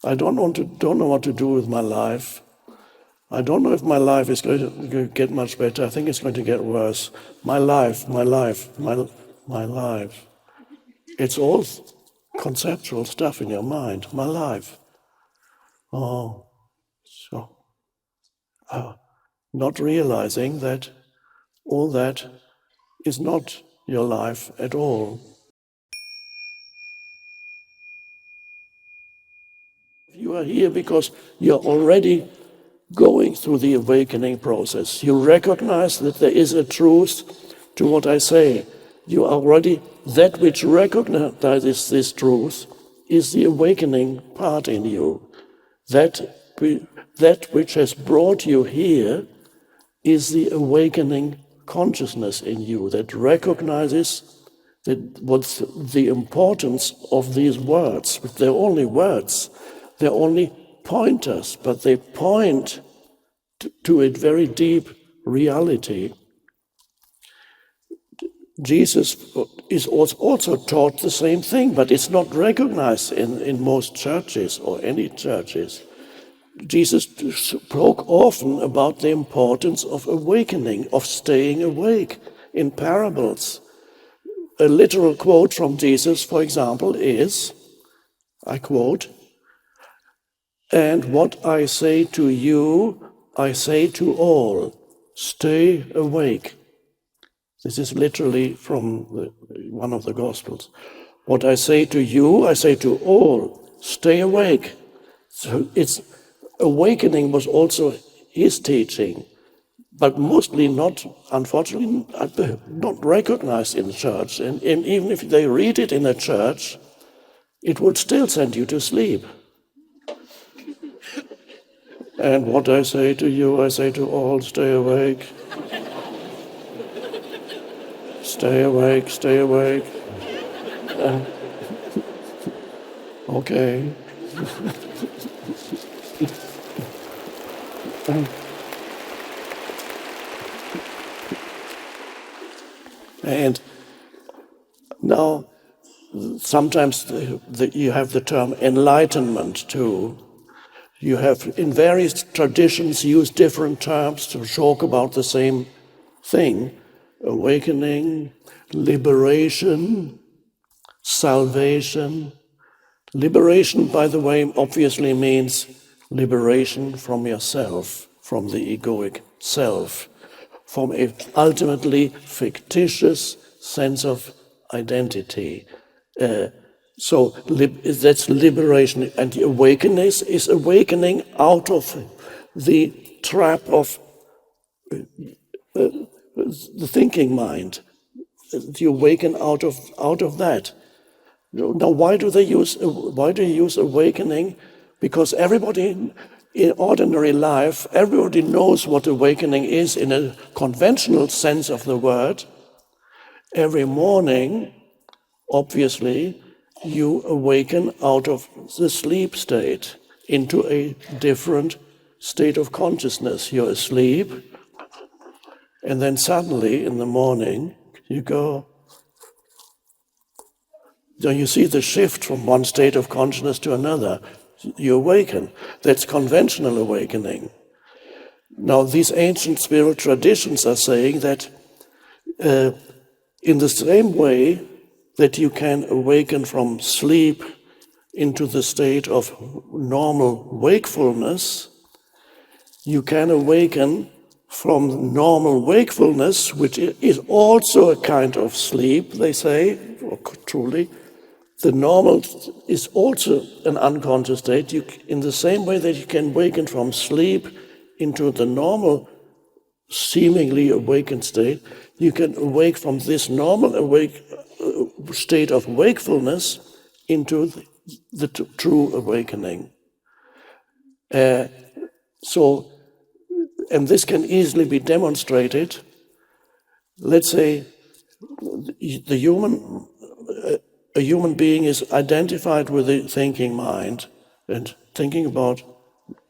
I don't know what to do with my life. I don't know if my life is going to get much better. I think it's going to get worse. My life. It's all conceptual stuff in your mind. My life. Oh, so not realizing that all that is not your life at all. You are here because you're already going through the awakening process. You recognize that there is a truth to what I say. You are already, that which recognizes this truth is the awakening part in you. That which has brought you here is the awakening consciousness in you that recognizes that what's the importance of these words. They're only words. They're only pointers, but they point to a very deep reality. Jesus is also taught the same thing, but it's not recognized in most churches or any churches. Jesus spoke often about the importance of awakening, of staying awake in parables. A literal quote from Jesus, for example, is, I quote, "And what I say to you, I say to all, stay awake." This is literally from one of the Gospels. What I say to you, I say to all, stay awake. So it's awakening was also his teaching, but mostly not, unfortunately, not recognized in the church. And even if they read it in a church, it would still send you to sleep. And what I say to you, I say to all, stay awake. Stay awake, stay awake. Okay. And now, sometimes you have the term enlightenment too. You have, in various traditions, used different terms to talk about the same thing. Awakening, liberation, salvation. Liberation, by the way, obviously means liberation from yourself, from the egoic self, from a ultimately fictitious sense of identity. So that's liberation, and the awakening is awakening out of the trap of the thinking mind. You awaken out of that. Now, why do you use awakening? Because everybody in ordinary life, everybody knows what awakening is in a conventional sense of the word. Every morning, obviously, you awaken out of the sleep state into a different state of consciousness. You're asleep, and then suddenly in the morning, you go. So you see the shift from one state of consciousness to another. You awaken. That's conventional awakening. Now, these ancient spiritual traditions are saying that in the same way that you can awaken from sleep into the state of normal wakefulness, you can awaken from normal wakefulness, which is also a kind of sleep, they say, or truly. The normal is also an unconscious state. In the same way that you can awaken from sleep into the normal, seemingly awakened state, you can awake from this normal state of wakefulness into the true awakening. And this can easily be demonstrated. Let's say a human being is identified with the thinking mind and thinking about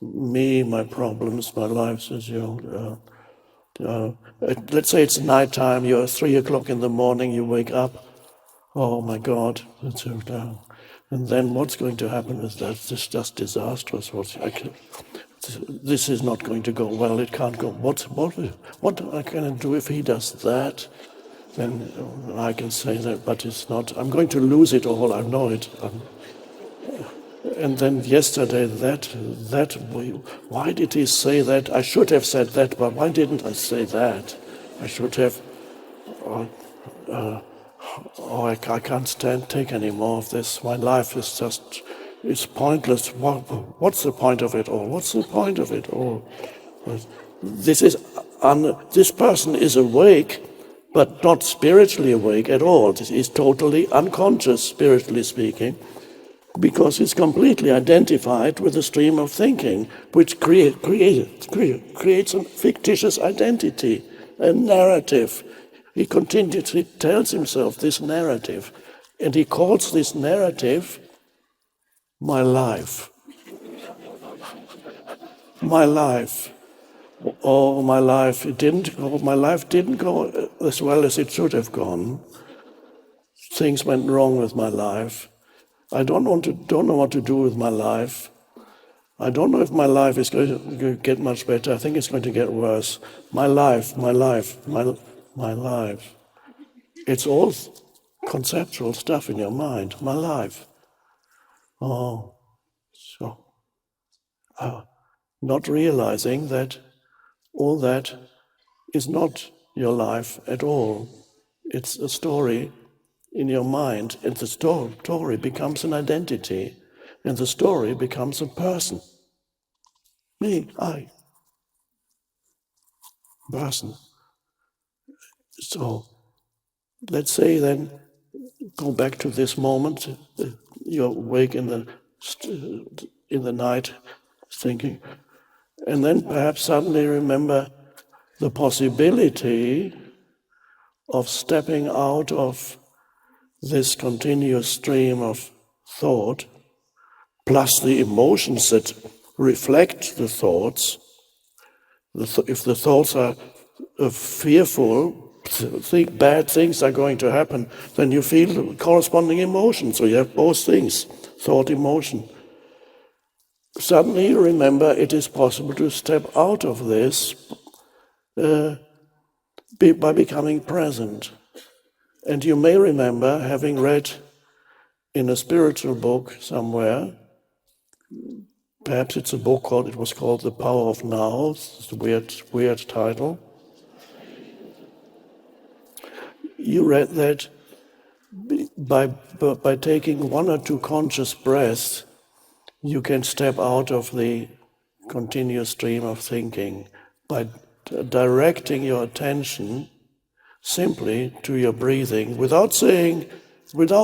me, my problems, my life. Let's say it's nighttime, you're 3 o'clock in the morning, you wake up. Oh my God, And then what's going to happen is that this is just disastrous. This is not going to go well. It can't go. What can I do if he does that? Then I can say that, but it's not. I'm going to lose it all. I know it. And then yesterday, why did he say that? I should have said that, but why didn't I say that? I should have. I can't take any more of this. My life is just, it's pointless. What's the point of it all? What's the point of it all? This person is awake, but not spiritually awake at all. This is totally unconscious, spiritually speaking, because he's completely identified with the stream of thinking, which creates a fictitious identity, a narrative. He continuously tells himself this narrative, and he calls this narrative my life. My life. Oh, my life, my life didn't go as well as it should have gone. Things went wrong with my life. I don't know what to do with my life. I don't know if my life is going to get much better. I think it's going to get worse. My life. It's all conceptual stuff in your mind. My life. Oh, so not realizing that all that is not your life at all. It's a story in your mind, and the story becomes an identity, and the story becomes a person. Me, I, person. So let's say then, go back to this moment. You're awake in the night, thinking, and then perhaps suddenly remember the possibility of stepping out of this continuous stream of thought, plus the emotions that reflect the thoughts. If the thoughts are fearful, think bad things are going to happen, then you feel the corresponding emotion. So you have both things, thought, emotion. Suddenly you remember it is possible to step out of this by becoming present. And you may remember having read in a spiritual book somewhere, perhaps it's a book it was called The Power of Now. It's a weird title. You read that by taking one or two conscious breaths, you can step out of the continuous stream of thinking by directing your attention simply to your breathing without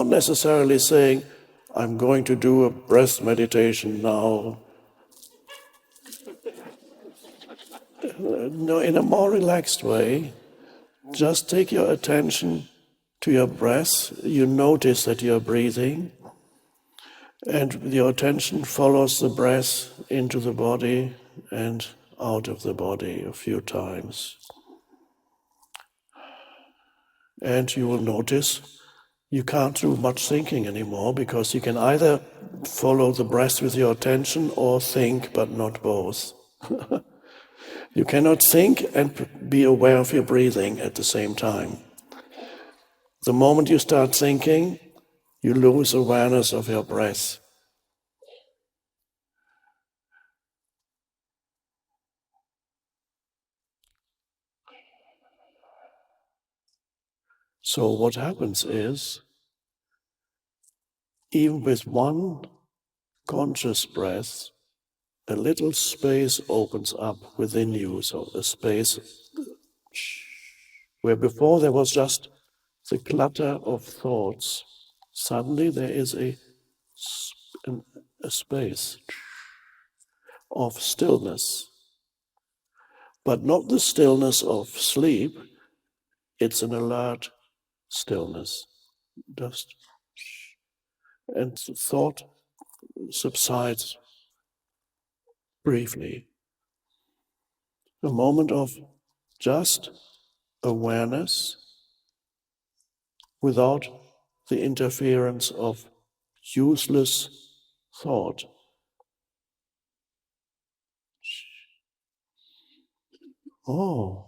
necessarily saying, I'm going to do a breath meditation now. No, in a more relaxed way, just take your attention to your breath. You notice that you're breathing, and your attention follows the breath into the body and out of the body a few times. And you will notice you can't do much thinking anymore, because you can either follow the breath with your attention or think, but not both. You cannot think and be aware of your breathing at the same time. The moment you start thinking, you lose awareness of your breath. So what happens is, even with one conscious breath, a little space opens up within you. So a space where before there was just the clutter of thoughts, suddenly there is a space of stillness. But not the stillness of sleep, it's an alert stillness. And the thought subsides briefly. A moment of just awareness without the interference of useless thought. Oh,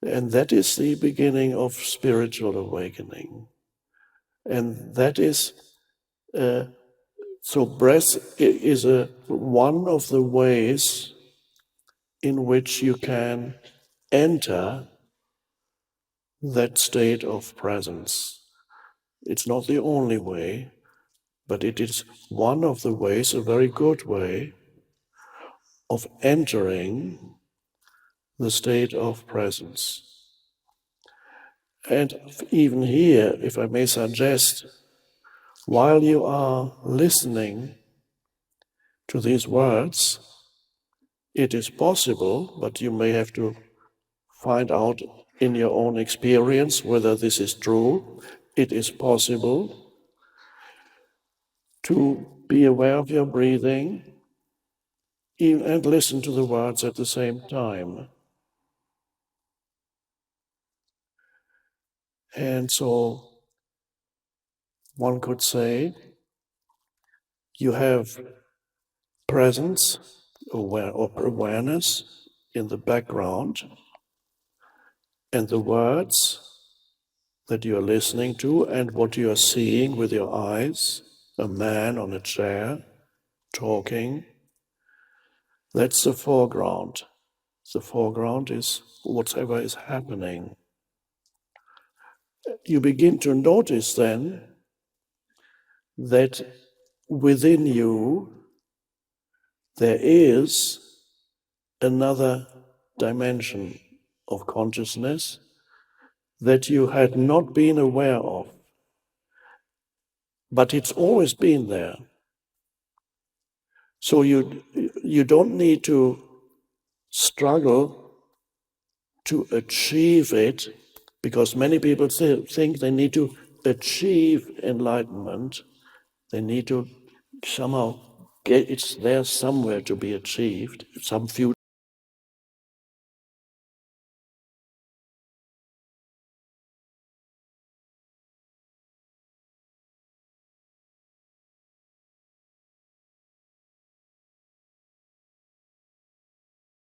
and that is the beginning of spiritual awakening. And that is, so breath is one of the ways in which you can enter that state of presence. It's not the only way, but it is one of the ways, a very good way, of entering the state of presence. And even here, if I may suggest, while you are listening to these words, it is possible, but you may have to find out in your own experience whether this is true. It is possible to be aware of your breathing and listen to the words at the same time. And so one could say you have presence or awareness in the background, and the words that you are listening to and what you are seeing with your eyes, a man on a chair talking, that's the foreground. The foreground is whatever is happening. You begin to notice then that within you there is another dimension of consciousness that you had not been aware of, but it's always been there. So you don't need to struggle to achieve it, because many people think they need to achieve enlightenment. They need to somehow get it's there somewhere to be achieved, some future